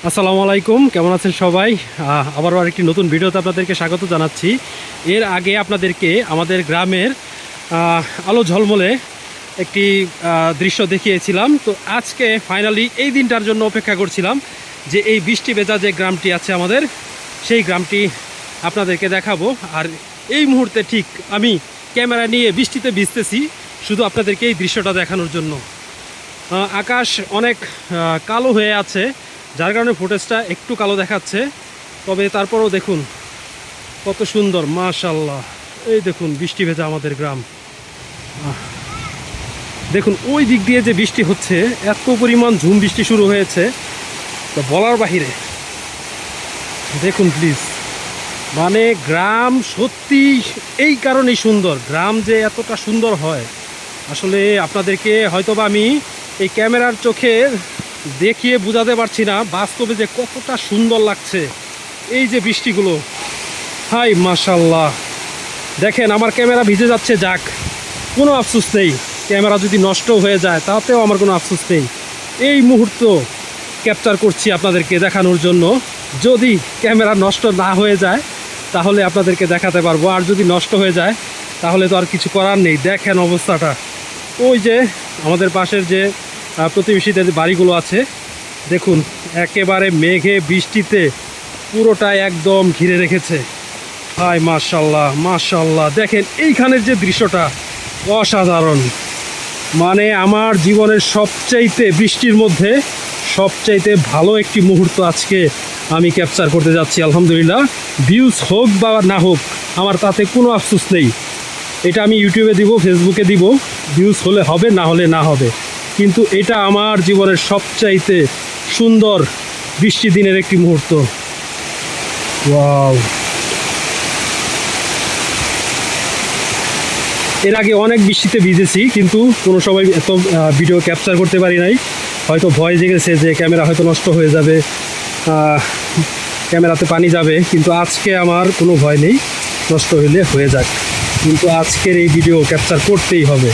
আসসালামু আলাইকুম, কেমন আছেন সবাই? আবারও আরেকটি নতুন ভিডিওতে আপনাদেরকে স্বাগত জানাচ্ছি। এর আগে আপনাদেরকে আমাদের গ্রামের আলো ঝলমলে একটি দৃশ্য দেখিয়েছিলাম। তো আজকে ফাইনালি এই দিনটার জন্য অপেক্ষা করছিলাম যে এই বৃষ্টি ভেজা যে গ্রামটি আছে আমাদের, সেই গ্রামটি আপনাদেরকে দেখাবো। আর এই মুহূর্তে ঠিক আমি ক্যামেরা নিয়ে বৃষ্টিতে ভিজতেছি শুধু আপনাদেরকে এই দৃশ্যটা দেখানোর জন্য। আকাশ অনেক কালো হয়ে আছে, যার কারণে ফুটেজটা একটু কালো দেখাচ্ছে। তবে তারপরেও দেখুন কত সুন্দর, মাশাআল্লাহ। এই দেখুন বৃষ্টি ভেজা আমাদের গ্রাম। দেখুন ওই দিক দিয়ে যে বৃষ্টি হচ্ছে, এত পরিমাণ ঝুম বৃষ্টি শুরু হয়েছে তো বলার বাহিরে। দেখুন প্লিজ, মানে গ্রাম সত্যি এই কারণেই সুন্দর। গ্রাম যে এতটা সুন্দর হয় আসলে আপনাদেরকে হয়তোবা আমি এই ক্যামেরার চোখে দেখিয়ে বোঝাতে পারছি না বাস্তবে যে কতটা সুন্দর লাগছে এই যে বৃষ্টিগুলো। হাই মাশাআল্লাহ, দেখেন আমার ক্যামেরা ভিজে যাচ্ছে, যাক, কোনো আফসোস নেই। ক্যামেরা যদি নষ্ট হয়ে যায় তাতেও আমার কোনো আফসোস নেই। এই মুহূর্ত ক্যাপচার করছি আপনাদেরকে দেখানোর জন্য। যদি ক্যামেরা নষ্ট না হয়ে যায় তাহলে আপনাদেরকে দেখাতে পারবো, আর যদি নষ্ট হয়ে যায় তাহলে তো আর কিছু করার নেই। দেখেন অবস্থাটা, ওই যে আমাদের পাশের যে প্রতিবেশীদের বাড়িগুলো আছে, দেখুন একেবারে মেঘে বৃষ্টিতে পুরোটাই একদম ঘিরে রেখেছে। হাই মাশাআল্লাহ মাশাআল্লাহ, দেখেন এইখানের যে দৃশ্যটা অসাধারণ। মানে আমার জীবনের সবচাইতে বৃষ্টির মধ্যে সবচাইতে ভালো একটি মুহূর্ত আজকে আমি ক্যাপচার করতে যাচ্ছি। আলহামদুলিল্লাহ, ভিউজ হোক বা না হোক আমার তাতে কোনো আফসোস নেই। এটা আমি ইউটিউবে দিব, ফেসবুকে দিব, ভিউজ হলে হবে, না হলে না হবে, কিন্তু এটা আমার জীবনের সবচাইতে সুন্দর বৃষ্টি দিনের একটি মুহূর্ত। ওয়াও! এর আগে অনেক বৃষ্টিতে ভিজেছি কিন্তু কোনো সময় এত ভিডিও ক্যাপচার করতে পারি নাই। হয়তো ভয় জেগেছে যে ক্যামেরা হয়তো নষ্ট হয়ে যাবে, ক্যামেরাতে পানি যাবে, কিন্তু আজকে আমার কোনো ভয় নেই, নষ্ট হলে হয়ে যাক, কিন্তু আজকের এই ভিডিও ক্যাপচার করতেই হবে।